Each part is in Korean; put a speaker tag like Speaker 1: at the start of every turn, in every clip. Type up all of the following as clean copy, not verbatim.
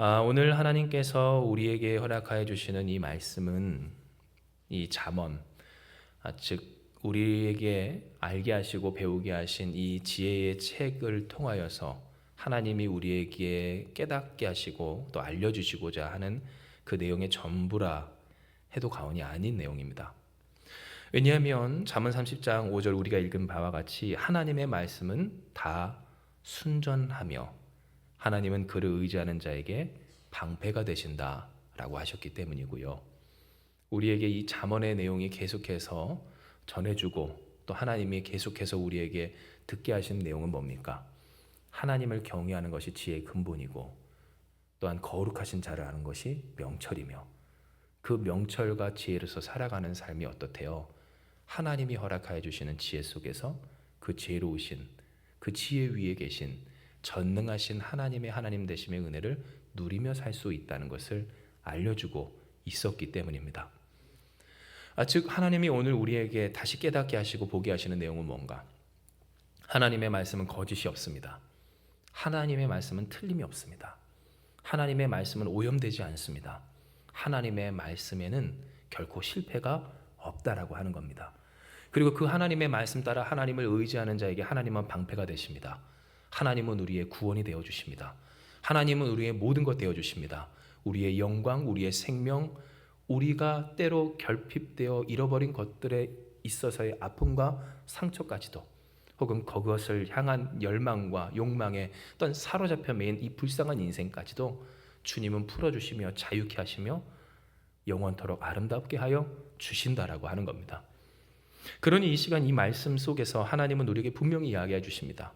Speaker 1: 오늘 하나님께서 우리에게 허락하여 주시는 이 말씀은 이 잠언, 즉 우리에게 알게 하시고 배우게 하신 이 지혜의 책을 통하여서 하나님이 우리에게 깨닫게 하시고 또 알려주시고자 하는 그 내용의 전부라 해도 과언이 아닌 내용입니다. 왜냐하면 잠언 30장 5절 우리가 읽은 바와 같이 하나님의 말씀은 다 순전하며 하나님은 그를 의지하는 자에게 방패가 되신다라고 하셨기 때문이고요. 우리에게 이 잠언의 내용이 계속해서 전해주고 또 하나님이 계속해서 우리에게 듣게 하신 내용은 뭡니까? 하나님을 경외하는 것이 지혜의 근본이고 또한 거룩하신 자를 아는 것이 명철이며 그 명철과 지혜로서 살아가는 삶이 어떻대요? 하나님이 허락하여 주시는 지혜 속에서 그 지혜로우신 그 지혜 위에 계신 전능하신 하나님의 하나님 되심의 은혜를 누리며 살 수 있다는 것을 알려주고 있었기 때문입니다. 즉 하나님이 오늘 우리에게 다시 깨닫게 하시고 보게 하시는 내용은 뭔가? 하나님의 말씀은 거짓이 없습니다. 하나님의 말씀은 틀림이 없습니다. 하나님의 말씀은 오염되지 않습니다. 하나님의 말씀에는 결코 실패가 없다라고 하는 겁니다. 그리고 그 하나님의 말씀 따라 하나님을 의지하는 자에게 하나님은 방패가 되십니다. 하나님은 우리의 구원이 되어 주십니다. 하나님은 우리의 모든 것 되어 주십니다. 우리의 영광, 우리의 생명, 우리가 때로 결핍되어 잃어버린 것들에 있어서의 아픔과 상처까지도 혹은 그것을 향한 열망과 욕망에 어떤 사로잡혀 매인 이 불쌍한 인생까지도 주님은 풀어주시며 자유케 하시며 영원토록 아름답게 하여 주신다라고 하는 겁니다. 그러니 이 시간 이 말씀 속에서 하나님은 우리에게 분명히 이야기해 주십니다.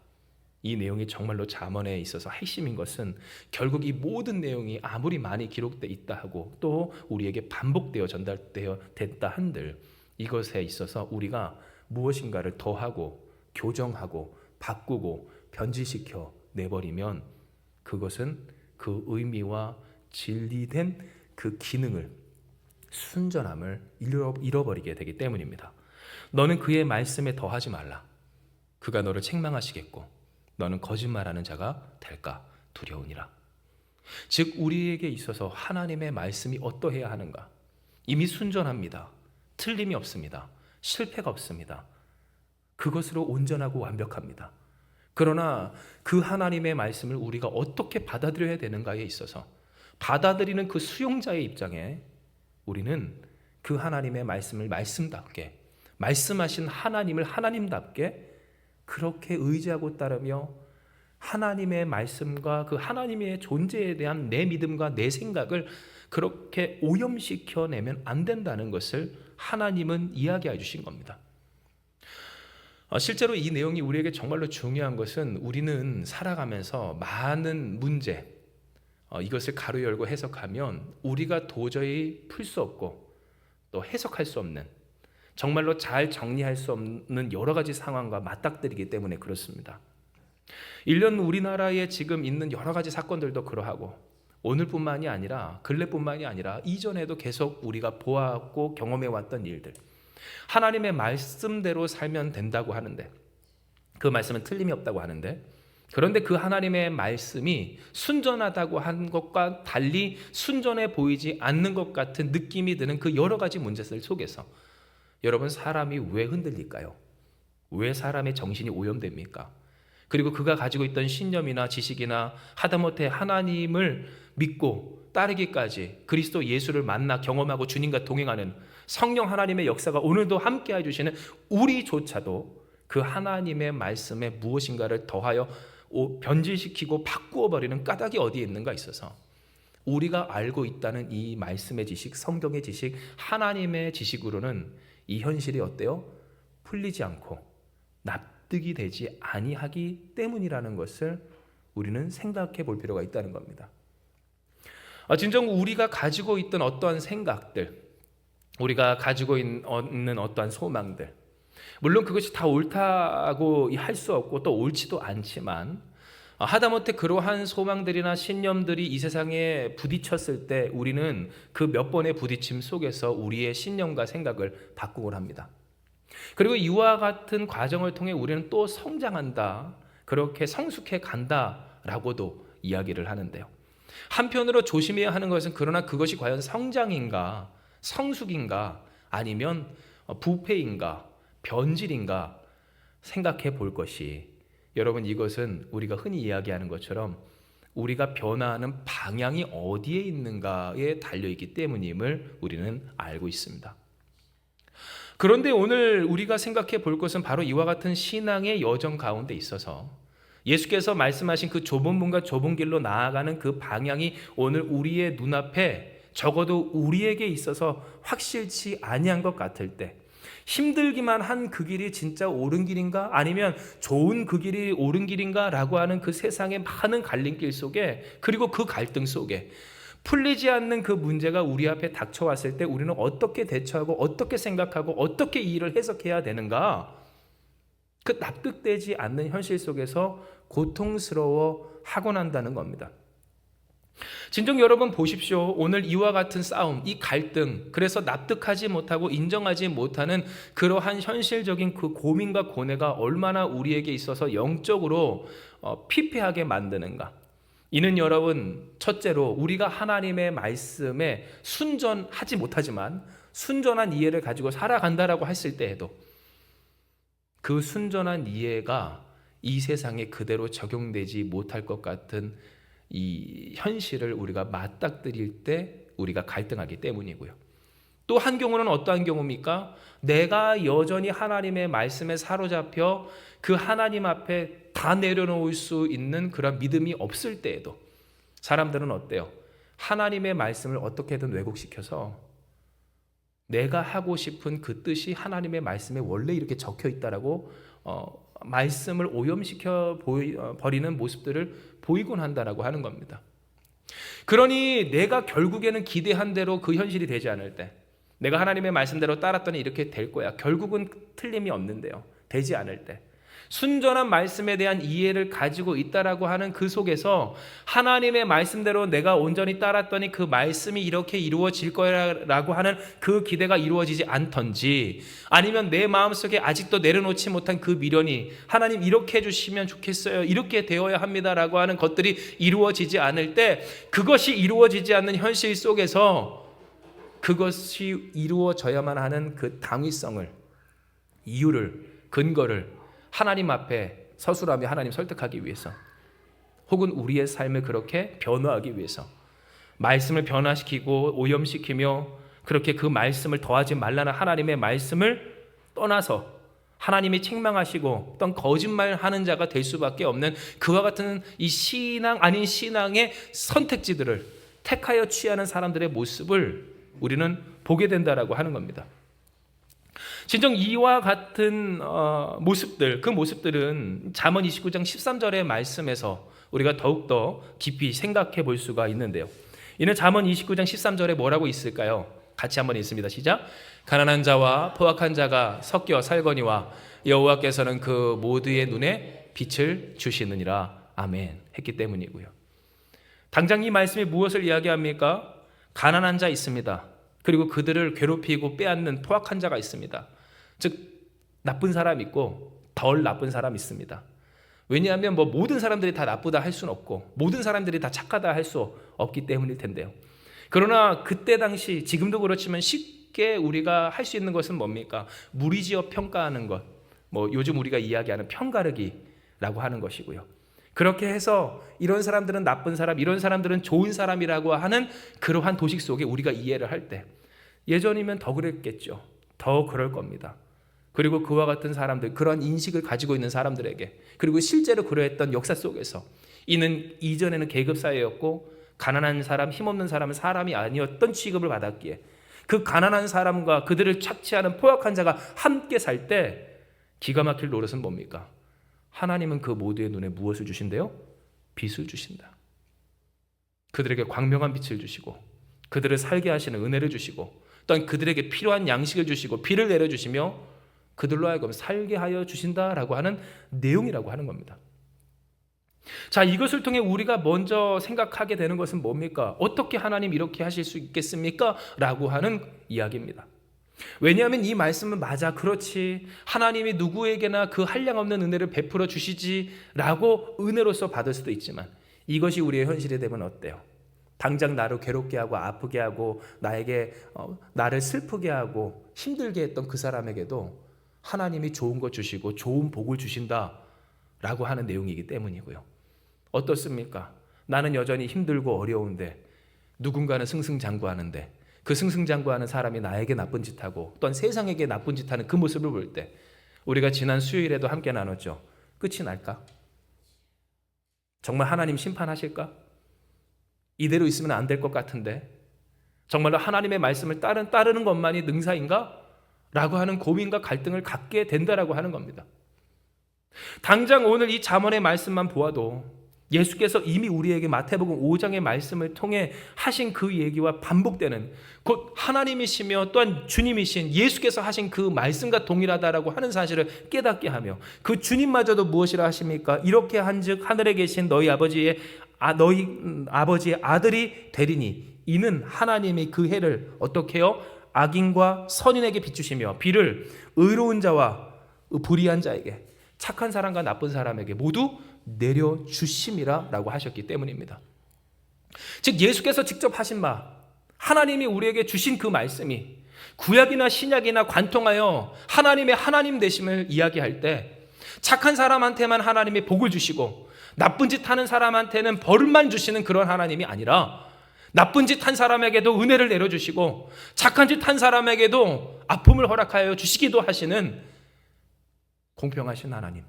Speaker 1: 이 내용이 정말로 잠언에 있어서 핵심인 것은 결국 이 모든 내용이 아무리 많이 기록되어 있다 하고 또 우리에게 반복되어 전달되어 됐다 한들 이것에 있어서 우리가 무엇인가를 더하고 교정하고 바꾸고 변질시켜 내버리면 그것은 그 의미와 진리된 그 기능을 순전함을 잃어버리게 되기 때문입니다. 너는 그의 말씀에 더하지 말라. 그가 너를 책망하시겠고 너는 거짓말하는 자가 될까 두려우니라. 즉 우리에게 있어서 하나님의 말씀이 어떠해야 하는가? 이미 순전합니다. 틀림이 없습니다. 실패가 없습니다. 그것으로 온전하고 완벽합니다. 그러나 그 하나님의 말씀을 우리가 어떻게 받아들여야 되는가에 있어서 받아들이는 그 수용자의 입장에 우리는 그 하나님의 말씀을 말씀답게 말씀하신 하나님을 하나님답게 그렇게 의지하고 따르며 하나님의 말씀과 그 하나님의 존재에 대한 내 믿음과 내 생각을 그렇게 오염시켜내면 안 된다는 것을 하나님은 이야기해 주신 겁니다. 실제로 이 내용이 우리에게 정말로 중요한 것은 우리는 살아가면서 많은 문제 이것을 가로 열고 해석하면 우리가 도저히 풀 수 없고 또 해석할 수 없는 정말로 잘 정리할 수 없는 여러 가지 상황과 맞닥뜨리기 때문에 그렇습니다. 일련 우리나라에 지금 있는 여러 가지 사건들도 그러하고 오늘뿐만이 아니라 근래뿐만이 아니라 이전에도 계속 우리가 보았고 경험해왔던 일들 하나님의 말씀대로 살면 된다고 하는데 그 말씀은 틀림이 없다고 하는데 그런데 그 하나님의 말씀이 순전하다고 한 것과 달리 순전해 보이지 않는 것 같은 느낌이 드는 그 여러 가지 문제들 속에서 여러분 사람이 왜 흔들릴까요? 왜 사람의 정신이 오염됩니까? 그리고 그가 가지고 있던 신념이나 지식이나 하다못해 하나님을 믿고 따르기까지 그리스도 예수를 만나 경험하고 주님과 동행하는 성령 하나님의 역사가 오늘도 함께 해주시는 우리조차도 그 하나님의 말씀에 무엇인가를 더하여 변질시키고 바꾸어 버리는 까닭이 어디에 있는가 있어서 우리가 알고 있다는 이 말씀의 지식, 성경의 지식, 하나님의 지식으로는 이 현실이 어때요? 풀리지 않고 납득이 되지 아니하기 때문이라는 것을 우리는 생각해 볼 필요가 있다는 겁니다. 진정 우리가 가지고 있던 어떠한 생각들, 우리가 가지고 있는 어떠한 소망들, 물론 그것이 다 옳다고 할 수 없고 또 옳지도 않지만 하다못해 그러한 소망들이나 신념들이 이 세상에 부딪혔을 때 우리는 그 몇 번의 부딪힘 속에서 우리의 신념과 생각을 바꾸곤 합니다. 그리고 이와 같은 과정을 통해 우리는 또 성장한다, 그렇게 성숙해 간다라고도 이야기를 하는데요. 한편으로 조심해야 하는 것은 그러나 그것이 과연 성장인가, 성숙인가, 아니면 부패인가, 변질인가 생각해 볼 것이, 여러분 이것은 우리가 흔히 이야기하는 것처럼 우리가 변화하는 방향이 어디에 있는가에 달려있기 때문임을 우리는 알고 있습니다. 그런데 오늘 우리가 생각해 볼 것은 바로 이와 같은 신앙의 여정 가운데 있어서 예수께서 말씀하신 그 좁은 문과 좁은 길로 나아가는 그 방향이 오늘 우리의 눈앞에 적어도 우리에게 있어서 확실치 아니한 것 같을 때, 힘들기만 한 그 길이 진짜 옳은 길인가, 아니면 좋은 그 길이 옳은 길인가 라고 하는 그 세상의 많은 갈림길 속에, 그리고 그 갈등 속에 풀리지 않는 그 문제가 우리 앞에 닥쳐왔을 때 우리는 어떻게 대처하고 어떻게 생각하고 어떻게 이 일을 해석해야 되는가, 그 납득되지 않는 현실 속에서 고통스러워 하곤 한다는 겁니다. 진정 여러분 보십시오. 오늘 이와 같은 싸움, 이 갈등, 그래서 납득하지 못하고 인정하지 못하는 그러한 현실적인 그 고민과 고뇌가 얼마나 우리에게 있어서 영적으로 피폐하게 만드는가. 이는 여러분, 첫째로 우리가 하나님의 말씀에 순전하지 못하지만 순전한 이해를 가지고 살아간다라고 했을 때에도 그 순전한 이해가 이 세상에 그대로 적용되지 못할 것 같은 이 현실을 우리가 맞닥뜨릴 때 우리가 갈등하기 때문이고요. 또 한 경우는 어떠한 경우입니까? 내가 여전히 하나님의 말씀에 사로잡혀 그 하나님 앞에 다 내려놓을 수 있는 그런 믿음이 없을 때에도 사람들은 어때요? 하나님의 말씀을 어떻게든 왜곡시켜서 내가 하고 싶은 그 뜻이 하나님의 말씀에 원래 이렇게 적혀 있다라고 말씀을 오염시켜 버리는 모습들을 보이곤 한다라고 하는 겁니다. 그러니 내가 결국에는 기대한 대로 그 현실이 되지 않을 때, 내가 하나님의 말씀대로 따랐더니 이렇게 될 거야, 결국은 틀림이 없는데요, 되지 않을 때, 순전한 말씀에 대한 이해를 가지고 있다라고 하는 그 속에서 하나님의 말씀대로 내가 온전히 따랐더니 그 말씀이 이렇게 이루어질 거라고 하는 그 기대가 이루어지지 않던지, 아니면 내 마음속에 아직도 내려놓지 못한 그 미련이 하나님 이렇게 해주시면 좋겠어요, 이렇게 되어야 합니다라고 하는 것들이 이루어지지 않을 때, 그것이 이루어지지 않는 현실 속에서 그것이 이루어져야만 하는 그 당위성을, 이유를, 근거를 하나님 앞에 서술하며 하나님 설득하기 위해서, 혹은 우리의 삶을 그렇게 변화하기 위해서 말씀을 변화시키고 오염시키며 그렇게 그 말씀을 더하지 말라는 하나님의 말씀을 떠나서 하나님이 책망하시고 어떤 거짓말하는 자가 될 수밖에 없는 그와 같은 이 신앙 아닌 신앙의 선택지들을 택하여 취하는 사람들의 모습을 우리는 보게 된다라고 하는 겁니다. 진정 이와 같은 모습들, 그 모습들은 잠언 29장 13절의 말씀에서 우리가 더욱더 깊이 생각해 볼 수가 있는데요. 이는 잠언 29장 13절에 뭐라고 있을까요? 같이 한번 읽습니다. 시작. 가난한 자와 포악한 자가 섞여 살거니와 여호와께서는 그 모두의 눈에 빛을 주시느니라. 아멘. 했기 때문이고요. 당장 이 말씀이 무엇을 이야기합니까? 가난한 자 있습니다. 그리고 그들을 괴롭히고 빼앗는 포악한 자가 있습니다. 즉 나쁜 사람 있고 덜 나쁜 사람 있습니다. 왜냐하면 모든 사람들이 다 나쁘다 할 수는 없고 모든 사람들이 다 착하다 할 수 없기 때문일 텐데요. 그러나 그때 당시, 지금도 그렇지만 쉽게 우리가 할 수 있는 것은 뭡니까? 무리지어 평가하는 것, 요즘 우리가 이야기하는 편가르기라고 하는 것이고요. 그렇게 해서 이런 사람들은 나쁜 사람, 이런 사람들은 좋은 사람이라고 하는 그러한 도식 속에 우리가 이해를 할 때, 예전이면 더 그랬겠죠. 더 그럴 겁니다. 그리고 그와 같은 사람들, 그러한 인식을 가지고 있는 사람들에게, 그리고 실제로 그러했던 역사 속에서 이는 이전에는 계급사회였고 가난한 사람, 힘없는 사람은 사람이 아니었던 취급을 받았기에 그 가난한 사람과 그들을 착취하는 포악한 자가 함께 살 때 기가 막힐 노릇은 뭡니까? 하나님은 그 모두의 눈에 무엇을 주신대요? 빛을 주신다. 그들에게 광명한 빛을 주시고 그들을 살게 하시는 은혜를 주시고 또한 그들에게 필요한 양식을 주시고 비를 내려주시며 그들로 하여금 살게 하여 주신다라고 하는 내용이라고 하는 겁니다. 자, 이것을 통해 우리가 먼저 생각하게 되는 것은 뭡니까? 어떻게 하나님 이렇게 하실 수 있겠습니까? 라고 하는 이야기입니다. 왜냐하면 이 말씀은 맞아, 그렇지, 하나님이 누구에게나 그 한량없는 은혜를 베풀어 주시지 라고 은혜로서 받을 수도 있지만 이것이 우리의 현실이 되면 어때요? 당장 나를 괴롭게 하고 아프게 하고 나를 슬프게 하고 힘들게 했던 그 사람에게도 하나님이 좋은 것 주시고 좋은 복을 주신다라고 하는 내용이기 때문이고요. 어떻습니까? 나는 여전히 힘들고 어려운데 누군가는 승승장구하는데 그 승승장구하는 사람이 나에게 나쁜 짓하고 또한 세상에게 나쁜 짓하는 그 모습을 볼 때 우리가 지난 수요일에도 함께 나눴죠. 끝이 날까? 정말 하나님 심판하실까? 이대로 있으면 안 될 것 같은데 정말로 하나님의 말씀을 따르는 것만이 능사인가? 라고 하는 고민과 갈등을 갖게 된다라고 하는 겁니다. 당장 오늘 이 잠언의 말씀만 보아도 예수께서 이미 우리에게 마태복음 5장의 말씀을 통해 하신 그 얘기와 반복되는 곧 하나님이시며 또한 주님이신 예수께서 하신 그 말씀과 동일하다라고 하는 사실을 깨닫게 하며 그 주님마저도 무엇이라 하십니까? 이렇게 한즉 하늘에 계신 너희 아버지의 아들이 되리니 이는 하나님이 그 해를 어떻게 해요? 악인과 선인에게 비추시며 비를 의로운 자와 불의한 자에게 착한 사람과 나쁜 사람에게 모두 내려주심이라 라고 하셨기 때문입니다. 즉 예수께서 직접 하신 말, 하나님이 우리에게 주신 그 말씀이 구약이나 신약이나 관통하여 하나님의 하나님 되심을 이야기할 때 착한 사람한테만 하나님이 복을 주시고 나쁜 짓 하는 사람한테는 벌만 주시는 그런 하나님이 아니라 나쁜 짓 한 사람에게도 은혜를 내려주시고 착한 짓 한 사람에게도 아픔을 허락하여 주시기도 하시는 공평하신 하나님,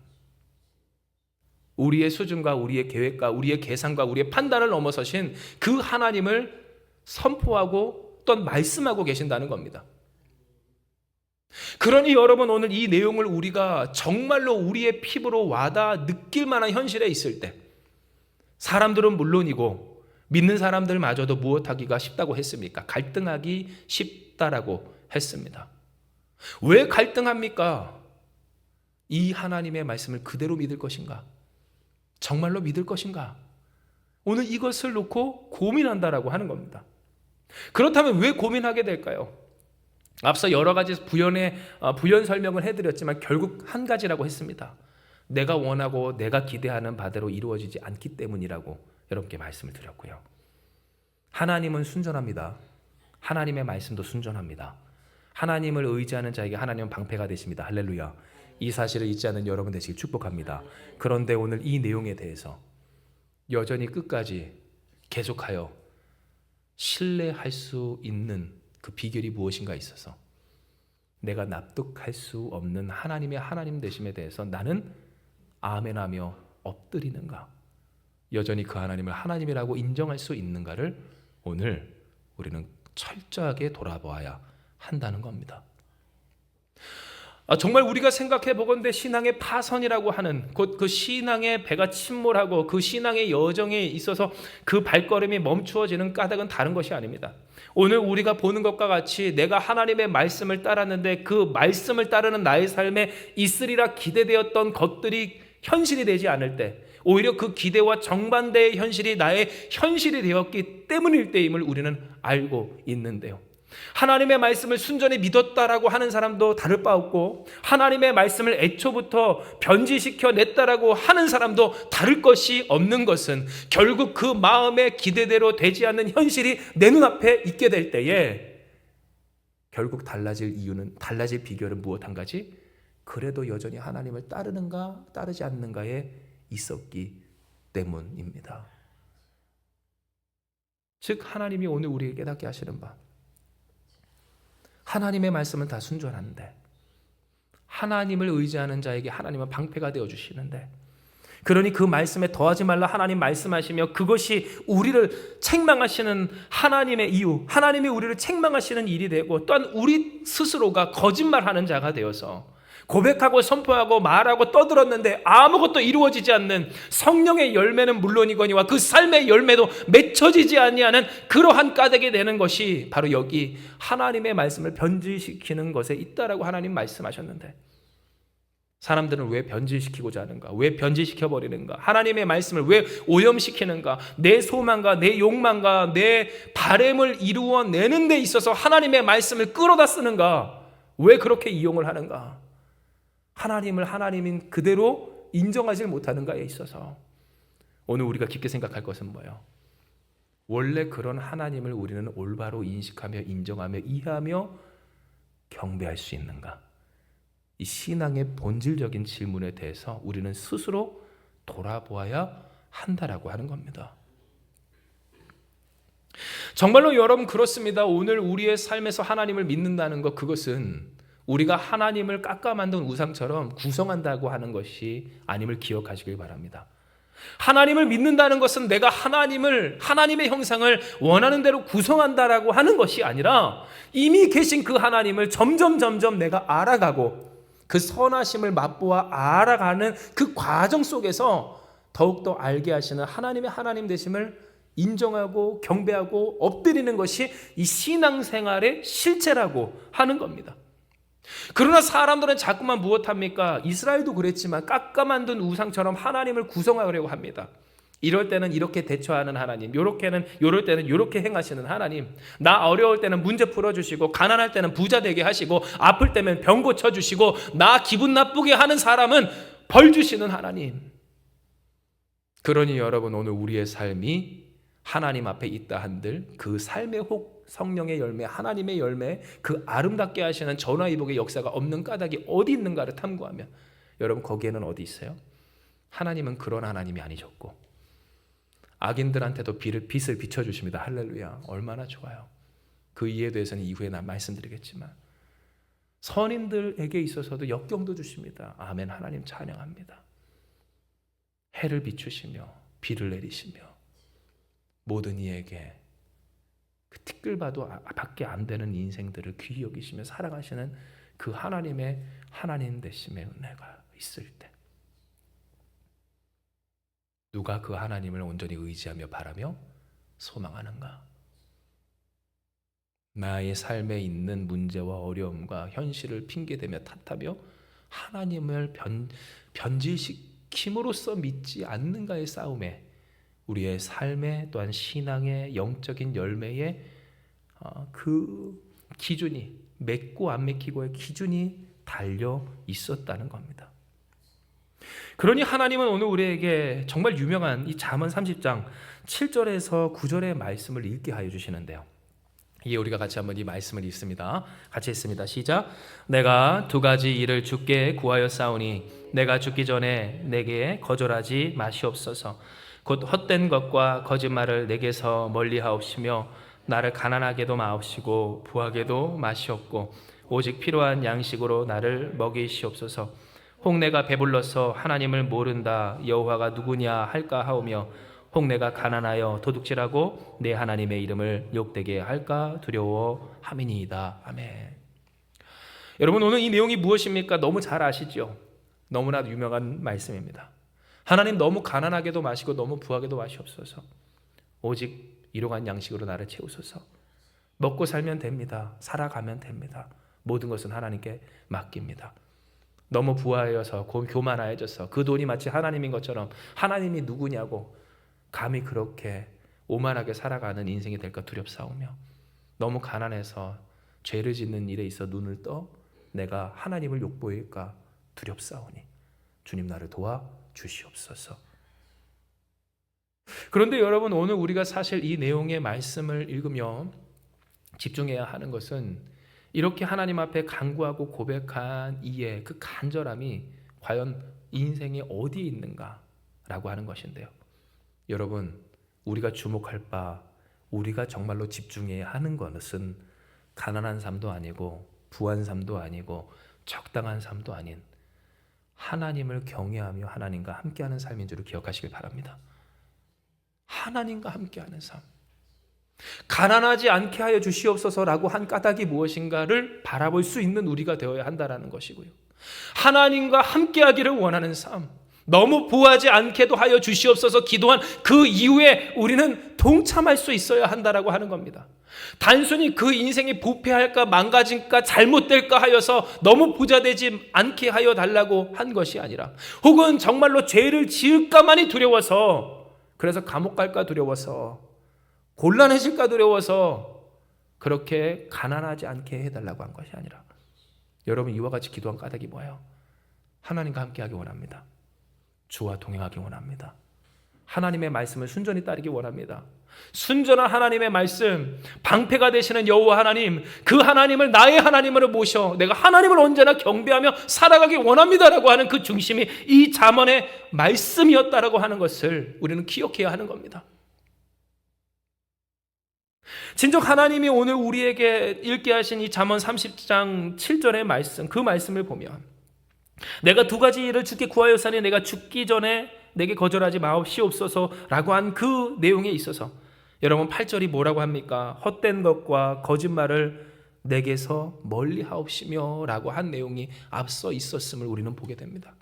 Speaker 1: 우리의 수준과 우리의 계획과 우리의 계산과 우리의 판단을 넘어서신 그 하나님을 선포하고 또 말씀하고 계신다는 겁니다. 그러니 여러분 오늘 이 내용을 우리가 정말로 우리의 피부로 와닿아 느낄 만한 현실에 있을 때 사람들은 물론이고 믿는 사람들마저도 무엇하기가 쉽다고 했습니까? 갈등하기 쉽다라고 했습니다. 왜 갈등합니까? 이 하나님의 말씀을 그대로 믿을 것인가? 정말로 믿을 것인가? 오늘 이것을 놓고 고민한다라고 하는 겁니다. 그렇다면 왜 고민하게 될까요? 앞서 여러 가지 부연 설명을 해드렸지만 결국 한 가지라고 했습니다. 내가 원하고 내가 기대하는 바대로 이루어지지 않기 때문이라고 여러분께 말씀을 드렸고요. 하나님은 순전합니다. 하나님의 말씀도 순전합니다. 하나님을 의지하는 자에게 하나님은 방패가 되십니다. 할렐루야. 이 사실을 잊지 않는 여러분 되시길 축복합니다. 그런데 오늘 이 내용에 대해서 여전히 끝까지 계속하여 신뢰할 수 있는 그 비결이 무엇인가 있어서 내가 납득할 수 없는 하나님의 하나님 되심에 대해서 나는 아멘하며 엎드리는가? 여전히 그 하나님을 하나님이라고 인정할 수 있는가를 오늘 우리는 철저하게 돌아보아야 한다는 겁니다. 정말 우리가 생각해 보건대 신앙의 파선이라고 하는 곧 그 신앙의 배가 침몰하고 그 신앙의 여정에 있어서 그 발걸음이 멈추어지는 까닭은 다른 것이 아닙니다. 오늘 우리가 보는 것과 같이 내가 하나님의 말씀을 따랐는데 그 말씀을 따르는 나의 삶에 있으리라 기대되었던 것들이 현실이 되지 않을 때 오히려 그 기대와 정반대의 현실이 나의 현실이 되었기 때문일 때임을 우리는 알고 있는데요. 하나님의 말씀을 순전히 믿었다라고 하는 사람도 다를 바 없고 하나님의 말씀을 애초부터 변질시켜 냈다라고 하는 사람도 다를 것이 없는 것은 결국 그 마음의 기대대로 되지 않는 현실이 내 눈앞에 있게 될 때에 결국 달라질 비결은 무엇 한 가지? 그래도 여전히 하나님을 따르는가 따르지 않는가에 있었기 때문입니다. 즉 하나님이 오늘 우리에게 깨닫게 하시는 바, 하나님의 말씀은 다 순전한데 하나님을 의지하는 자에게 하나님은 방패가 되어주시는데 그러니 그 말씀에 더하지 말라 하나님 말씀하시며 그것이 우리를 책망하시는 하나님의 이유, 하나님이 우리를 책망하시는 일이 되고 또한 우리 스스로가 거짓말하는 자가 되어서 고백하고 선포하고 말하고 떠들었는데 아무것도 이루어지지 않는 성령의 열매는 물론이거니와 그 삶의 열매도 맺혀지지 아니하는 그러한 까닭이 되는 것이 바로 여기 하나님의 말씀을 변질시키는 것에 있다라고 하나님 말씀하셨는데 사람들은 왜 변질시키고자 하는가? 왜 변질시켜버리는가? 하나님의 말씀을 왜 오염시키는가? 내 소망과 내 욕망과 내 바램을 이루어내는 데 있어서 하나님의 말씀을 끌어다 쓰는가? 왜 그렇게 이용을 하는가? 하나님을 하나님인 그대로 인정하지 못하는가에 있어서 오늘 우리가 깊게 생각할 것은 뭐예요? 원래 그런 하나님을 우리는 올바로 인식하며 인정하며 이해하며 경배할 수 있는가? 이 신앙의 본질적인 질문에 대해서 우리는 스스로 돌아보아야 한다라고 하는 겁니다. 정말로 여러분 그렇습니다. 오늘 우리의 삶에서 하나님을 믿는다는 것, 그것은 우리가 하나님을 깎아 만든 우상처럼 구성한다고 하는 것이 아님을 기억하시길 바랍니다. 하나님을 믿는다는 것은 내가 하나님의 형상을 원하는 대로 구성한다라고 하는 것이 아니라 이미 계신 그 하나님을 점점 내가 알아가고 그 선하심을 맛보아 알아가는 그 과정 속에서 더욱더 알게 하시는 하나님의 하나님 되심을 인정하고 경배하고 엎드리는 것이 이 신앙생활의 실체라고 하는 겁니다. 그러나 사람들은 자꾸만 무엇합니까? 이스라엘도 그랬지만 깎아 만든 우상처럼 하나님을 구성하려고 합니다. 이럴 때는 이렇게 대처하는 하나님, 이럴 때는 이렇게 행하시는 하나님, 나 어려울 때는 문제 풀어주시고, 가난할 때는 부자 되게 하시고, 아플 때면 병 고쳐주시고, 나 기분 나쁘게 하는 사람은 벌 주시는 하나님. 그러니 여러분, 오늘 우리의 삶이 하나님 앞에 있다 한들 그 삶의 혹 성령의 열매, 하나님의 열매, 그 아름답게 하시는 전화위복의 역사가 없는 까닭이 어디 있는가를 탐구하면 여러분 거기에는 어디 있어요? 하나님은 그런 하나님이 아니셨고 악인들한테도 빛을 비춰주십니다. 할렐루야. 얼마나 좋아요. 그 이유에 대해서는 이후에 말씀드리겠지만 선인들에게 있어서도 역경도 주십니다. 아멘. 하나님 찬양합니다. 해를 비추시며 비를 내리시며 모든 이에게 그 티끌봐도 밖에 안 되는 인생들을 귀히 여기시며 사랑하시는 그 하나님의 하나님 되심의 은혜가 있을 때 누가 그 하나님을 온전히 의지하며 바라며 소망하는가? 나의 삶에 있는 문제와 어려움과 현실을 핑계대며 탓하며 하나님을 변질시킴으로써 믿지 않는가의 싸움에 우리의 삶의 또한 신앙의 영적인 열매의 그 기준이 맺고 안 맺히고의 기준이 달려 있었다는 겁니다. 그러니 하나님은 오늘 우리에게 정말 유명한 이 잠언 30장 7절에서 9절의 말씀을 읽게 하여 주시는데요. 이게 우리가 같이 한번 이 말씀을 읽습니다. 같이 읽습니다. 시작. 내가 두 가지 일을 주께 구하여 싸우니 내가 죽기 전에 내게 거절하지 마시옵소서. 곧 헛된 것과 거짓말을 내게서 멀리하옵시며 나를 가난하게도 마옵시고 부하게도 마시옵고 오직 필요한 양식으로 나를 먹이시옵소서. 혹 내가 배불러서 하나님을 모른다 여호와가 누구냐 할까 하오며 혹 내가 가난하여 도둑질하고 내 하나님의 이름을 욕되게 할까 두려워함이니이다. 아멘. 여러분 오늘 이 내용이 무엇입니까? 너무 잘 아시죠? 너무나 유명한 말씀입니다. 하나님 너무 가난하게도 마시고 너무 부하게도 마시옵소서. 오직 일용한 양식으로 나를 채우소서. 먹고 살면 됩니다. 살아가면 됩니다. 모든 것은 하나님께 맡깁니다. 너무 부하여서 교만하여져서 그 돈이 마치 하나님인 것처럼 하나님이 누구냐고 감히 그렇게 오만하게 살아가는 인생이 될까 두렵사오며 너무 가난해서 죄를 짓는 일에 있어 눈을 떠 내가 하나님을 욕보일까 두렵사오니 주님 나를 도와주시옵소서. 그런데 여러분 오늘 우리가 사실 이 내용의 말씀을 읽으며 집중해야 하는 것은 이렇게 하나님 앞에 간구하고 고백한 이의 그 간절함이 과연 인생에 어디에 있는가라고 하는 것인데요. 여러분 우리가 주목할 바 우리가 정말로 집중해야 하는 것은 가난한 삶도 아니고 부한 삶도 아니고 적당한 삶도 아닌 하나님을 경외하며 하나님과 함께하는 삶인 줄을 기억하시길 바랍니다. 하나님과 함께하는 삶. 가난하지 않게 하여 주시옵소서라고 한 까닭이 무엇인가를 바라볼 수 있는 우리가 되어야 한다는 것이고요. 하나님과 함께하기를 원하는 삶. 너무 부하지 않게도 하여 주시옵소서 기도한 그 이후에 우리는 동참할 수 있어야 한다라고 하는 겁니다. 단순히 그 인생이 부패할까 망가질까 잘못될까 하여서 너무 부자 되지 않게 하여 달라고 한 것이 아니라 혹은 정말로 죄를 지을까만이 두려워서 그래서 감옥 갈까 두려워서 곤란해질까 두려워서 그렇게 가난하지 않게 해달라고 한 것이 아니라 여러분 이와 같이 기도한 까닭이 뭐예요? 하나님과 함께하기 원합니다. 주와 동행하기 원합니다. 하나님의 말씀을 순전히 따르기 원합니다. 순전한 하나님의 말씀, 방패가 되시는 여호와 하나님, 그 하나님을 나의 하나님으로 모셔 내가 하나님을 언제나 경배하며 살아가기 원합니다라고 하는 그 중심이 이 잠언의 말씀이었다라고 하는 것을 우리는 기억해야 하는 겁니다. 진정 하나님이 오늘 우리에게 읽게 하신 이 잠언 30장 7절의 말씀, 그 말씀을 보면 내가 두 가지 일을 주께 구하였사니 내가 죽기 전에 내게 거절하지 마옵시옵소서라고 한 그 내용에 있어서 여러분 8절이 뭐라고 합니까? 헛된 것과 거짓말을 내게서 멀리 하옵시며 라고 한 내용이 앞서 있었음을 우리는 보게 됩니다.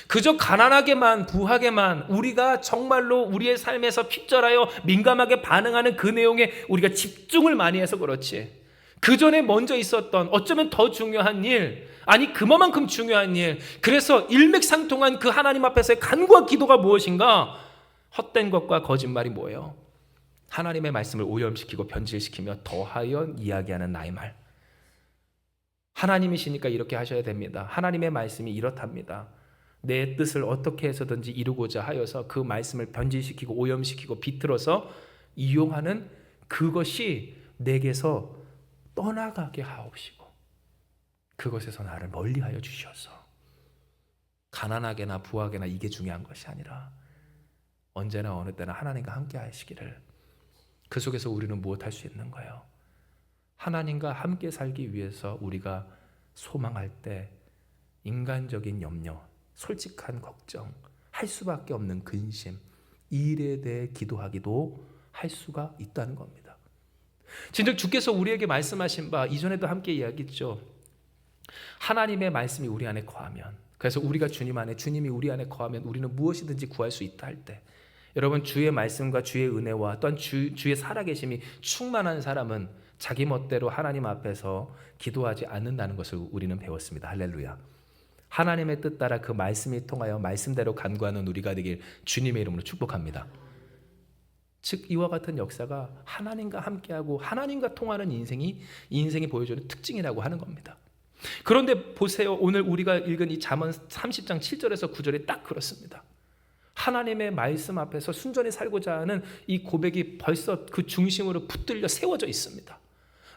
Speaker 1: 그저 가난하게만 부하게만 우리가 정말로 우리의 삶에서 핍절하여 민감하게 반응하는 그 내용에 우리가 집중을 많이 해서 그렇지, 그 전에 먼저 있었던 어쩌면 더 중요한 일, 아니 그만큼 중요한 일, 그래서 일맥상통한 그 하나님 앞에서의 간구와 기도가 무엇인가? 헛된 것과 거짓말이 뭐예요? 하나님의 말씀을 오염시키고 변질시키며 더하여 이야기하는 나의 말. 하나님이시니까 이렇게 하셔야 됩니다. 하나님의 말씀이 이렇답니다. 내 뜻을 어떻게 해서든지 이루고자 하여서 그 말씀을 변질시키고 오염시키고 비틀어서 이용하는 그것이 내게서 떠나가게 하옵시고 그것에서 나를 멀리하여 주셔서, 가난하게나 부하게나 이게 중요한 것이 아니라 언제나 어느 때나 하나님과 함께 하시기를, 그 속에서 우리는 무엇할 수 있는 거예요? 하나님과 함께 살기 위해서 우리가 소망할 때 인간적인 염려, 솔직한 걱정, 할 수밖에 없는 근심, 이 일에 대해 기도하기도 할 수가 있다는 겁니다. 진정 주께서 우리에게 말씀하신 바 이전에도 함께 이야기했죠. 하나님의 말씀이 우리 안에 거하면, 그래서 우리가 주님 안에, 주님이 우리 안에 거하면 우리는 무엇이든지 구할 수 있다 할 때, 여러분 주의 말씀과 주의 은혜와 또한 주의 살아계심이 충만한 사람은 자기 멋대로 하나님 앞에서 기도하지 않는다는 것을 우리는 배웠습니다. 할렐루야. 하나님의 뜻 따라 그 말씀이 통하여 말씀대로 간구하는 우리가 되길 주님의 이름으로 축복합니다. 즉 이와 같은 역사가 하나님과 함께하고 하나님과 통하는 인생이 보여주는 특징이라고 하는 겁니다. 그런데 보세요. 오늘 우리가 읽은 이 잠언 30장 7절에서 9절이 딱 그렇습니다. 하나님의 말씀 앞에서 순전히 살고자 하는 이 고백이 벌써 그 중심으로 붙들려 세워져 있습니다.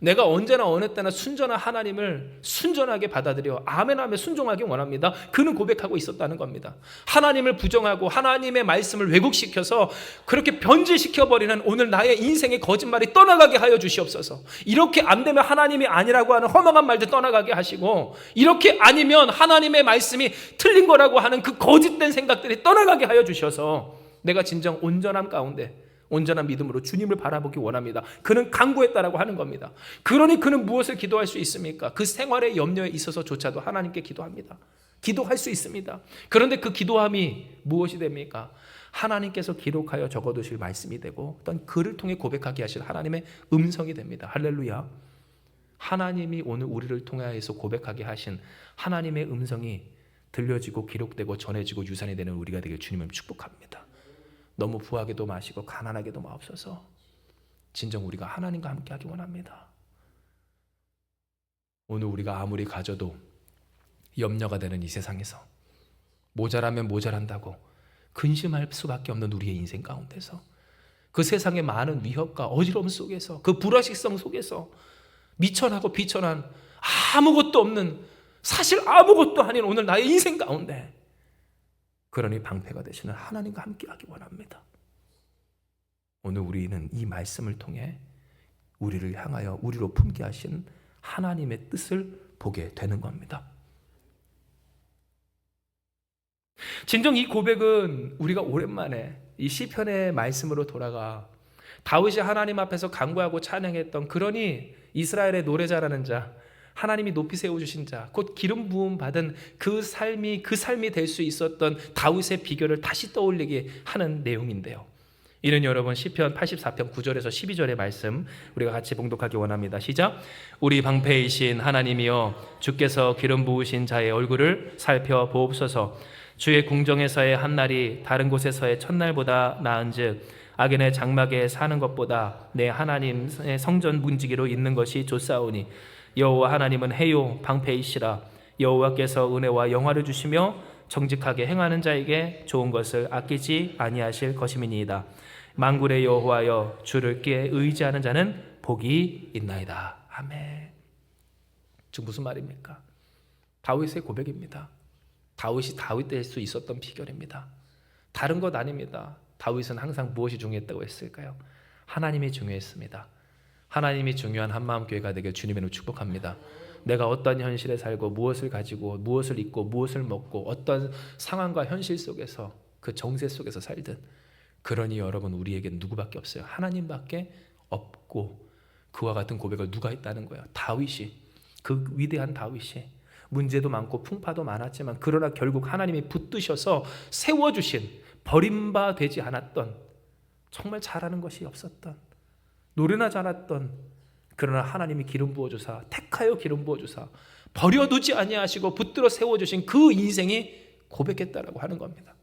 Speaker 1: 내가 언제나 어느 때나 순전한 하나님을 순전하게 받아들여 아멘하며 순종하기 원합니다. 그는 고백하고 있었다는 겁니다. 하나님을 부정하고 하나님의 말씀을 왜곡시켜서 그렇게 변질시켜버리는 오늘 나의 인생의 거짓말이 떠나가게 하여 주시옵소서. 이렇게 안 되면 하나님이 아니라고 하는 허망한 말도 떠나가게 하시고, 이렇게 아니면 하나님의 말씀이 틀린 거라고 하는 그 거짓된 생각들이 떠나가게 하여 주셔서 내가 진정 온전함 가운데 온전한 믿음으로 주님을 바라보기 원합니다. 그는 간구했다라고 하는 겁니다. 그러니 그는 무엇을 기도할 수 있습니까? 그 생활의 염려에 있어서조차도 하나님께 기도합니다. 기도할 수 있습니다. 그런데 그 기도함이 무엇이 됩니까? 하나님께서 기록하여 적어두실 말씀이 되고 어떤 글을 통해 고백하게 하실 하나님의 음성이 됩니다. 할렐루야. 하나님이 오늘 우리를 통하여서 고백하게 하신 하나님의 음성이 들려지고 기록되고 전해지고 유산이 되는 우리가 되길 주님을 축복합니다. 너무 부하게도 마시고 가난하게도 마옵소서. 진정 우리가 하나님과 함께하기 원합니다. 오늘 우리가 아무리 가져도 염려가 되는 이 세상에서 모자라면 모자란다고 근심할 수밖에 없는 우리의 인생 가운데서, 그 세상의 많은 위협과 어지러움 속에서, 그 불화식성 속에서 미천하고 비천한 아무것도 없는, 사실 아무것도 아닌 오늘 나의 인생 가운데, 그러니 방패가 되시는 하나님과 함께하기 원합니다. 오늘 우리는 이 말씀을 통해 우리를 향하여 우리로 품게 하신 하나님의 뜻을 보게 되는 겁니다. 진정 이 고백은 우리가 오랜만에 이 시편의 말씀으로 돌아가 다윗이 하나님 앞에서 간구하고 찬양했던, 그러니 이스라엘의 노래 잘하는 자, 하나님이 높이 세워주신 자, 곧 기름 부음 받은 그 삶이 될 수 있었던 다윗의 비결을 다시 떠올리게 하는 내용인데요. 이는 여러분 시편 84편 9절에서 12절의 말씀 우리가 같이 봉독하기 원합니다. 시작. 우리 방패이신 하나님이여, 주께서 기름 부으신 자의 얼굴을 살펴보옵소서. 주의 궁정에서의 한날이 다른 곳에서의 첫날보다 나은즉 악인의 장막에 사는 것보다 내 하나님의 성전 문지기로 있는 것이 좋사오니, 여호와 하나님은 해요 방패이시라. 여호와께서 은혜와 영화를 주시며 정직하게 행하는 자에게 좋은 것을 아끼지 아니하실 것임이니이다. 만군의 여호와여 주를 께 의지하는 자는 복이 있나이다. 아멘. 지금 무슨 말입니까? 다윗의 고백입니다. 다윗이 다윗 될 수 있었던 비결입니다. 다른 것 아닙니다. 다윗은 항상 무엇이 중요했다고 했을까요? 하나님이 중요했습니다. 하나님이 중요한 한마음교회가 되길 주님의 이름으로 축복합니다. 내가 어떤 현실에 살고 무엇을 가지고 무엇을 입고 무엇을 먹고 어떤 상황과 현실 속에서 그 정세 속에서 살든, 그러니 여러분 우리에게 누구밖에 없어요. 하나님밖에 없고 그와 같은 고백을 누가 했다는 거예요? 다윗이, 그 위대한 다윗이 문제도 많고 풍파도 많았지만 그러나 결국 하나님이 붙드셔서 세워주신, 버림받지 않았던, 정말 잘하는 것이 없었던, 노래나 잘했던, 그러나 하나님이 기름 부어주사, 택하여 기름 부어주사 버려두지 아니하시고 붙들어 세워주신 그 인생이 고백했다라고 하는 겁니다.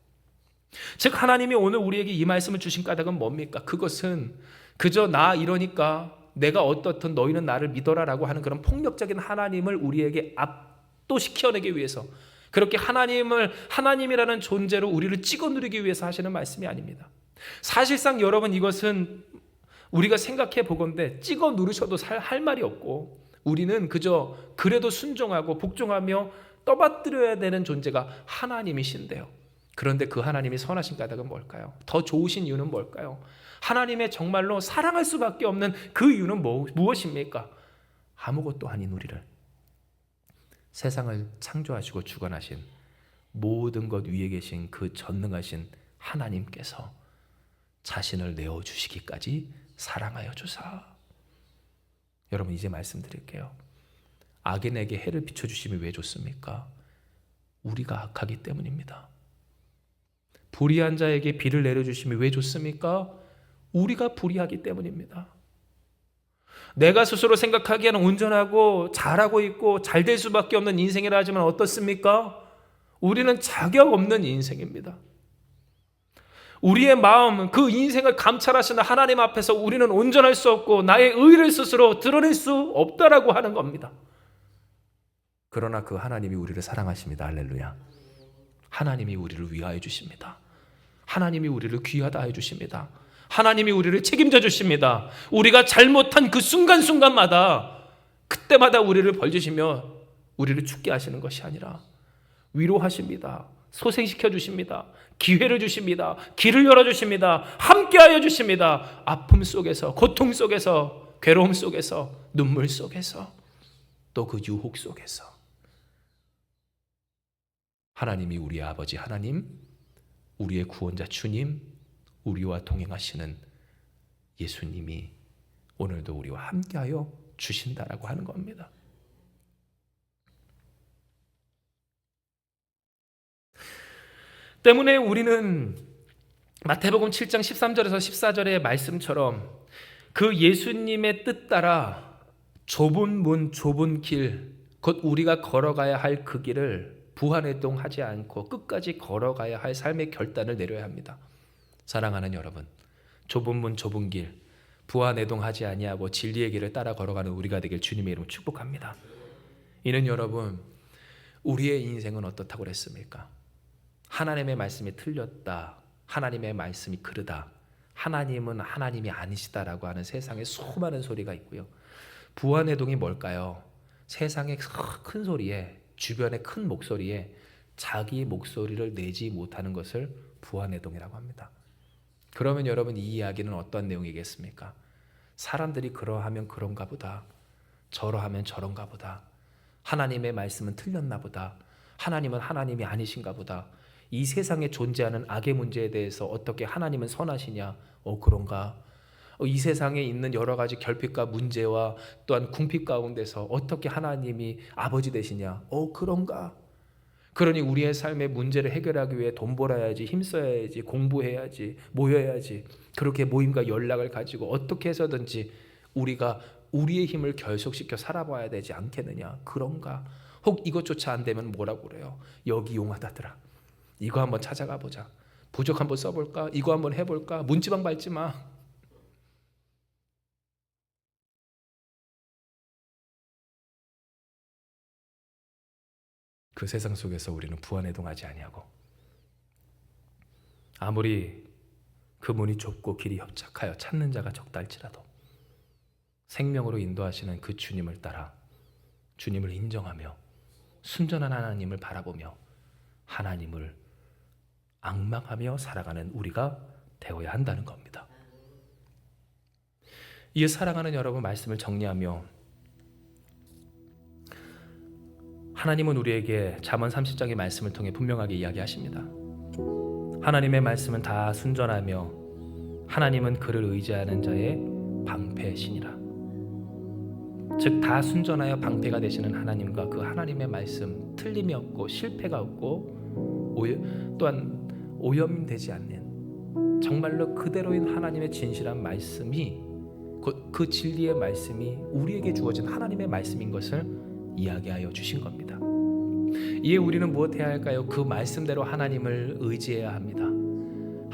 Speaker 1: 즉 하나님이 오늘 우리에게 이 말씀을 주신 까닭은 뭡니까? 그것은 그저 나 이러니까 내가 어떻든 너희는 나를 믿어라라고 하는 그런 폭력적인 하나님을 우리에게 압도시켜내기 위해서, 그렇게 하나님이라는 존재로 우리를 찍어 누리기 위해서 하시는 말씀이 아닙니다. 사실상 여러분 이것은 우리가 생각해 보건대 찍어 누르셔도 할 말이 없고, 우리는 그저 그래도 순종하고 복종하며 떠받들여야 되는 존재가 하나님이신데요. 그런데 그 하나님이 선하신 까닭은 뭘까요? 더 좋으신 이유는 뭘까요? 하나님의 정말로 사랑할 수밖에 없는 그 이유는 무엇입니까? 아무것도 아닌 우리를, 세상을 창조하시고 주관하신 모든 것 위에 계신 그 전능하신 하나님께서 자신을 내어주시기까지 사랑하여 주사. 여러분 이제 말씀드릴게요. 악인에게 해를 비춰주심이 왜 좋습니까? 우리가 악하기 때문입니다. 불의한 자에게 비를 내려주심이 왜 좋습니까? 우리가 불의하기 때문입니다. 내가 스스로 생각하기에는 온전하고 잘하고 있고 잘 될 수밖에 없는 인생이라 하지만 어떻습니까? 우리는 자격 없는 인생입니다. 우리의 마음, 그 인생을 감찰하시는 하나님 앞에서 우리는 온전할 수 없고 나의 의를 스스로 드러낼 수 없다라고 하는 겁니다. 그러나 그 하나님이 우리를 사랑하십니다. 할렐루야. 하나님이 우리를 위하여 주십니다. 하나님이 우리를 귀하다 해주십니다. 하나님이 우리를 책임져 주십니다. 우리가 잘못한 그 순간순간마다, 그때마다 우리를 벌주시며 우리를 죽게 하시는 것이 아니라 위로하십니다. 소생시켜 주십니다. 기회를 주십니다. 길을 열어주십니다. 함께하여 주십니다. 아픔 속에서, 고통 속에서, 괴로움 속에서, 눈물 속에서, 또 그 유혹 속에서 하나님이 우리의 아버지 하나님, 우리의 구원자 주님, 우리와 동행하시는 예수님이 오늘도 우리와 함께하여 주신다라고 하는 겁니다. 때문에 우리는 마태복음 7장 13절에서 14절의 말씀처럼 그 예수님의 뜻 따라 좁은 문, 좁은 길, 곧 우리가 걸어가야 할 그 길을 부안해동하지 않고 끝까지 걸어가야 할 삶의 결단을 내려야 합니다. 사랑하는 여러분, 좁은 문, 좁은 길, 부안해동하지 아니하고 진리의 길을 따라 걸어가는 우리가 되길 주님의 이름으로 축복합니다. 이는 여러분, 우리의 인생은 어떻다고 그랬습니까? 하나님의 말씀이 틀렸다, 하나님의 말씀이 그르다, 하나님은 하나님이 아니시다라고 하는 세상에 수많은 소리가 있고요. 부안해동이 뭘까요? 세상의 큰 소리에, 주변의 큰 목소리에 자기 목소리를 내지 못하는 것을 부안해동이라고 합니다. 그러면 여러분, 이 이야기는 어떤 내용이겠습니까? 사람들이 그러하면 그런가 보다, 저러하면 저런가 보다, 하나님의 말씀은 틀렸나 보다, 하나님은 하나님이 아니신가 보다, 이 세상에 존재하는 악의 문제에 대해서 어떻게 하나님은 선하시냐? 그런가? 이 세상에 있는 여러 가지 결핍과 문제와 또한 궁핍 가운데서 어떻게 하나님이 아버지 되시냐? 그런가? 그러니 우리의 삶의 문제를 해결하기 위해 돈 벌어야지, 힘써야지, 공부해야지, 모여야지, 그렇게 모임과 연락을 가지고 어떻게 해서든지 우리가 우리의 힘을 결속시켜 살아봐야 되지 않겠느냐? 그런가? 혹 이것조차 안 되면 뭐라고 그래요? 여기 용하다더라. 이거 한번 찾아가 보자. 부적 한번 써볼까? 이거 한번 해볼까? 문지방 밟지 마. 그 세상 속에서 우리는 부안해동하지 아니하고 아무리 그 문이 좁고 길이 협착하여 찾는 자가 적다 할지라도 생명으로 인도하시는 그 주님을 따라 주님을 인정하며 순전한 하나님을 바라보며 하나님을 앙망하며 살아가는 우리가 되어야 한다는 겁니다. 이 사랑하는 여러분, 말씀을 정리하며 하나님은 우리에게 잠언 30장의 말씀을 통해 분명하게 이야기하십니다. 하나님의 말씀은 다 순전하며 하나님은 그를 의지하는 자의 방패시니라. 즉 다 순전하여 방패가 되시는 하나님과 그 하나님의 말씀, 틀림이 없고 실패가 없고 또한 오염되지 않는 정말로 그대로인 하나님의 진실한 말씀이, 그 진리의 말씀이 우리에게 주어진 하나님의 말씀인 것을 이야기하여 주신 겁니다. 이에 우리는 무엇해야 할까요? 그 말씀대로 하나님을 의지해야 합니다.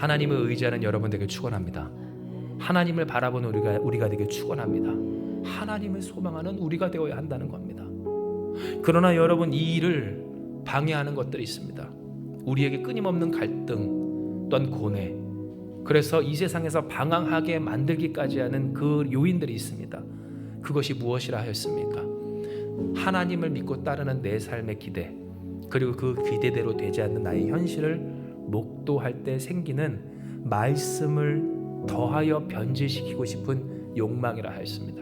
Speaker 1: 하나님을 의지하는 여러분 되길 축원합니다. 하나님을 바라보는 우리가 되길 축원합니다. 하나님을 소망하는 우리가 되어야 한다는 겁니다. 그러나 여러분, 이 일을 방해하는 것들이 있습니다. 우리에게 끊임없는 갈등 또한 고뇌, 그래서 이 세상에서 방황하게 만들기까지 하는 그 요인들이 있습니다. 그것이 무엇이라 하였습니까? 하나님을 믿고 따르는 내 삶의 기대, 그리고 그 기대대로 되지 않는 나의 현실을 목도할 때 생기는 말씀을 더하여 변질시키고 싶은 욕망이라 하였습니다.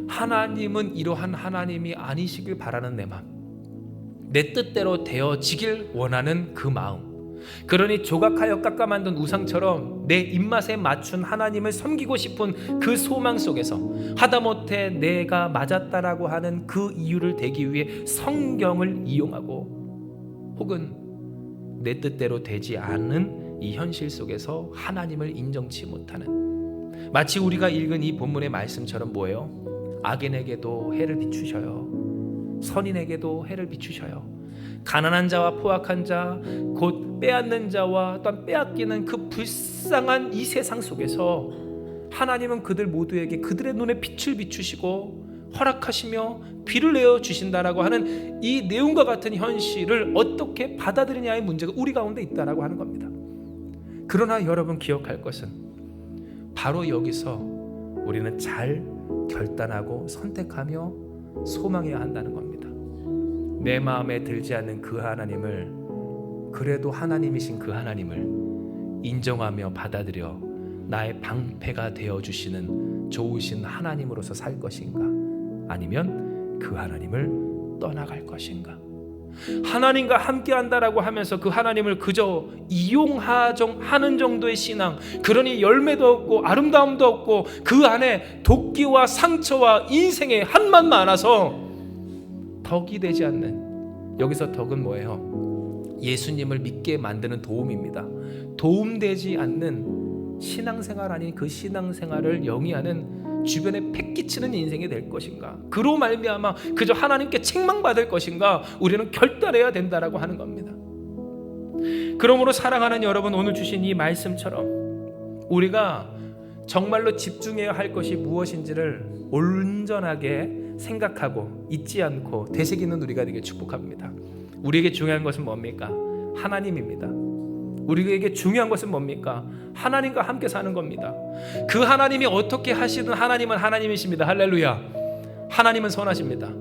Speaker 1: 하나님은 이러한 하나님이 아니시길 바라는 내 마음, 내 뜻대로 되어지길 원하는 그 마음, 그러니 조각하여 깎아 만든 우상처럼 내 입맛에 맞춘 하나님을 섬기고 싶은 그 소망 속에서 하다못해 내가 맞았다라고 하는 그 이유를 대기 위해 성경을 이용하고 혹은 내 뜻대로 되지 않은 이 현실 속에서 하나님을 인정치 못하는, 마치 우리가 읽은 이 본문의 말씀처럼 뭐예요? 악인에게도 해를 비추셔요. 선인에게도 해를 비추셔요. 가난한 자와 포악한 자, 곧 빼앗는 자와 또한 빼앗기는 그 불쌍한 이 세상 속에서 하나님은 그들 모두에게 그들의 눈에 빛을 비추시고 허락하시며 비를 내어 주신다라고 하는 이 내용과 같은 현실을 어떻게 받아들이냐의 문제가 우리 가운데 있다라고 하는 겁니다. 그러나 여러분, 기억할 것은 바로 여기서 우리는 잘 결단하고 선택하며 소망해야 한다는 겁니다. 내 마음에 들지 않는 그 하나님을, 그래도 하나님이신 그 하나님을 인정하며 받아들여 나의 방패가 되어주시는 좋으신 하나님으로서 살 것인가, 아니면 그 하나님을 떠나갈 것인가. 하나님과 함께한다라고 하면서 그 하나님을 그저 이용하는 정도의 신앙, 그러니 열매도 없고 아름다움도 없고 그 안에 도끼와 상처와 인생의 한만 많아서 덕이 되지 않는, 여기서 덕은 뭐예요? 예수님을 믿게 만드는 도움입니다. 도움되지 않는 신앙생활 아닌 그 신앙생활을 영위하는 주변에 패기치는 인생이 될 것인가, 그로 말미암아 그저 하나님께 책망받을 것인가, 우리는 결단해야 된다라고 하는 겁니다. 그러므로 사랑하는 여러분, 오늘 주신 이 말씀처럼 우리가 정말로 집중해야 할 것이 무엇인지를 온전하게 생각하고 잊지 않고 되새기는 우리가 되길 축복합니다. 우리에게 중요한 것은 뭡니까? 하나님입니다. 우리에게 중요한 것은 뭡니까? 하나님과 함께 사는 겁니다. 그 하나님이 어떻게 하시든 하나님은 하나님이십니다. 할렐루야. 하나님은 선하십니다.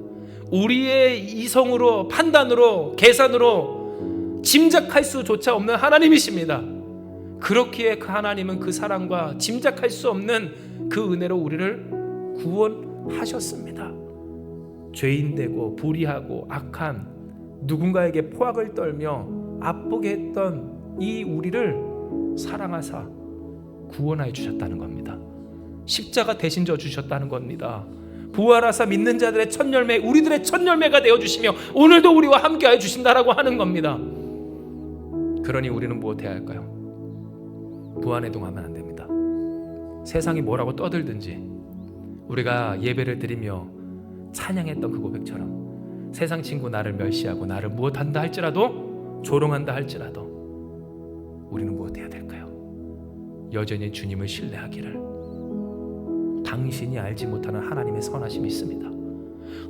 Speaker 1: 우리의 이성으로, 판단으로, 계산으로 짐작할 수조차 없는 하나님이십니다. 그렇기에 그 하나님은 그 사랑과 짐작할 수 없는 그 은혜로 우리를 구원하셨습니다. 죄인되고 불의하고 악한, 누군가에게 포악을 떨며 아프게 했던 이 우리를 사랑하사 구원하여 주셨다는 겁니다. 십자가 대신 져 주셨다는 겁니다. 부활하사 믿는 자들의 첫 열매, 우리들의 첫 열매가 되어 주시며 오늘도 우리와 함께하여 주신다라고 하는 겁니다. 그러니 우리는 무엇해야 할까요? 부안해동하면 안 됩니다. 세상이 뭐라고 떠들든지 우리가 예배를 드리며 찬양했던 그 고백처럼 세상 친구 나를 멸시하고 나를 무엇한다 할지라도, 조롱한다 할지라도 우리는 무엇해야 될까요? 여전히 주님을 신뢰하기를. 당신이 알지 못하는 하나님의 선하심이 있습니다.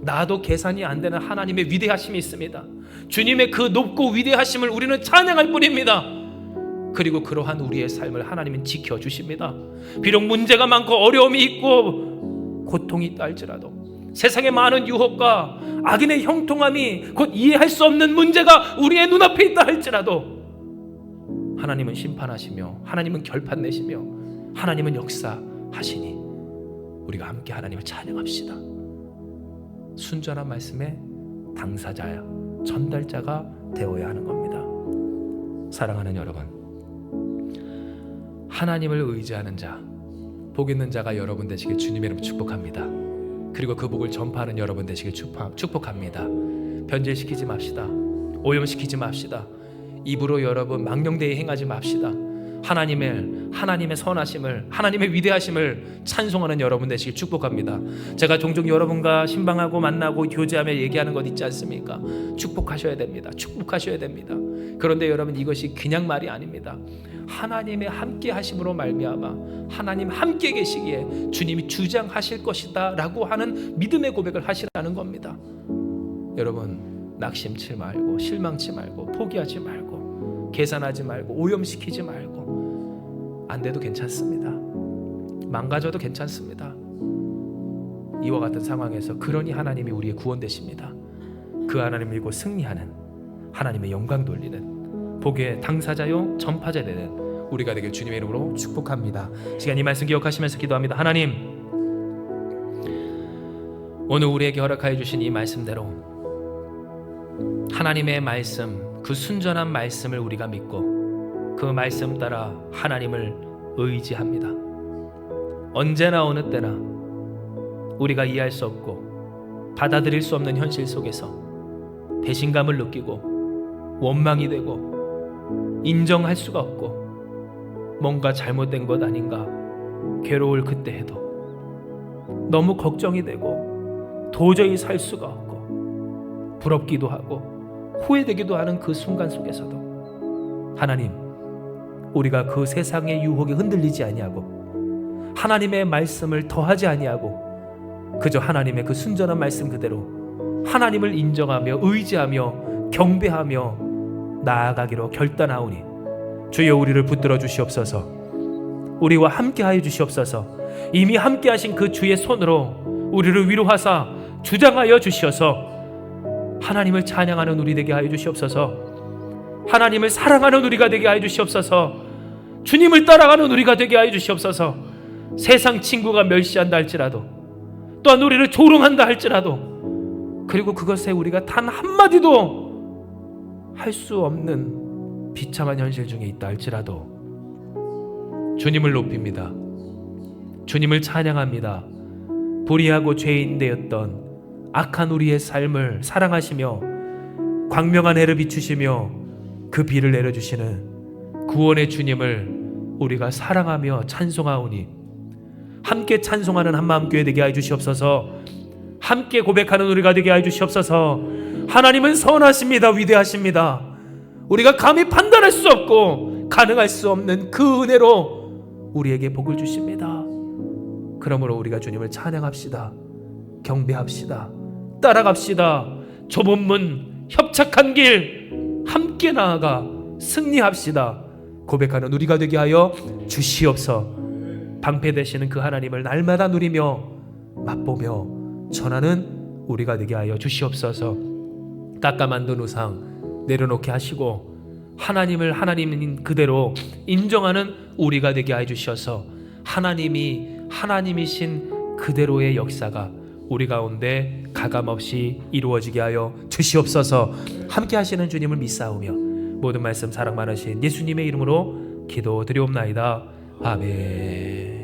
Speaker 1: 나도 계산이 안 되는 하나님의 위대하심이 있습니다. 주님의 그 높고 위대하심을 우리는 찬양할 뿐입니다. 그리고 그러한 우리의 삶을 하나님은 지켜주십니다. 비록 문제가 많고 어려움이 있고 고통이 있다 할지라도, 세상의 많은 유혹과 악인의 형통함이 곧 이해할 수 없는 문제가 우리의 눈앞에 있다 할지라도 하나님은 심판하시며 하나님은 결판 내시며 하나님은 역사하시니 우리가 함께 하나님을 찬양합시다. 순전한 말씀의 당사자야, 전달자가 되어야 하는 겁니다. 사랑하는 여러분, 하나님을 의지하는 자, 복 있는 자가 여러분 되시길 주님의 이름으로 축복합니다. 그리고 그 복을 전파하는 여러분 되시길 축복합니다. 변질시키지 맙시다. 오염시키지 맙시다. 입으로 여러분 망령되이 행하지 맙시다. 하나님의 선하심을, 하나님의 위대하심을 찬송하는 여러분 되시길 축복합니다. 제가 종종 여러분과 신방하고 만나고 교제하며 얘기하는 것 있지 않습니까? 축복하셔야 됩니다. 축복하셔야 됩니다. 그런데 여러분, 이것이 그냥 말이 아닙니다. 하나님의 함께 하심으로 말미암아 하나님 함께 계시기에 주님이 주장하실 것이다 라고 하는 믿음의 고백을 하시라는 겁니다. 여러분, 낙심치 말고 실망치 말고 포기하지 말고 계산하지 말고 오염시키지 말고, 안 돼도 괜찮습니다. 망가져도 괜찮습니다. 이와 같은 상황에서 그러니 하나님이 우리의 구원 되십니다. 그 하나님 밀고 승리하는, 하나님의 영광 돌리는 복의 당사자요 전파자 되는 우리가 되길 주님의 이름으로 축복합니다. 시간 이 말씀 기억하시면서 기도합니다. 하나님, 오늘 우리에게 허락하여 주신 이 말씀대로 하나님의 말씀, 그 순전한 말씀을 우리가 믿고 그 말씀 따라 하나님을 의지합니다. 언제나 어느 때나 우리가 이해할 수 없고 받아들일 수 없는 현실 속에서 배신감을 느끼고 원망이 되고 인정할 수가 없고 뭔가 잘못된 것 아닌가 괴로울 그때에도 너무 걱정이 되고 도저히 살 수가 없고 부럽기도 하고 후회되기도 하는 그 순간 속에서도 하나님, 우리가 그 세상의 유혹에 흔들리지 아니하고 하나님의 말씀을 더하지 아니하고 그저 하나님의 그 순전한 말씀 그대로 하나님을 인정하며 의지하며 경배하며 나아가기로 결단하오니 주여 우리를 붙들어 주시옵소서. 우리와 함께하여 주시옵소서. 이미 함께하신 그 주의 손으로 우리를 위로하사 주장하여 주시어서 하나님을 찬양하는 우리 되게 하여 주시옵소서. 하나님을 사랑하는 우리가 되게 하여 주시옵소서. 주님을 따라가는 우리가 되게 하여 주시옵소서. 세상 친구가 멸시한다 할지라도, 또한 우리를 조롱한다 할지라도, 그리고 그것에 우리가 단 한마디도 할 수 없는 비참한 현실 중에 있다 할지라도 주님을 높입니다. 주님을 찬양합니다. 불의하고 죄인 되었던 악한 우리의 삶을 사랑하시며 광명한 해를 비추시며 그 비를 내려주시는 구원의 주님을 우리가 사랑하며 찬송하오니 함께 찬송하는 한마음교회 되게 하여 주시옵소서. 함께 고백하는 우리가 되게 하여 주시옵소서. 하나님은 선하십니다. 위대하십니다. 우리가 감히 판단할 수 없고 가능할 수 없는 그 은혜로 우리에게 복을 주십니다. 그러므로 우리가 주님을 찬양합시다. 경배합시다. 따라갑시다. 좁은 문, 협착한 길 함께 나아가 승리합시다. 고백하는 우리가 되게 하여 주시옵소서. 방패되시는 그 하나님을 날마다 누리며 맛보며 전하는 우리가 되게 하여 주시옵소서. 깎아 만든 우상 내려놓게 하시고 하나님을 하나님인 그대로 인정하는 우리가 되게 하여 주셔서 하나님이 하나님이신 그대로의 역사가 우리 가운데 가감없이 이루어지게 하여 주시옵소서. 함께 하시는 주님을 믿사오며 모든 말씀 사랑 많으신 예수님의 이름으로 기도드리옵나이다. 아멘.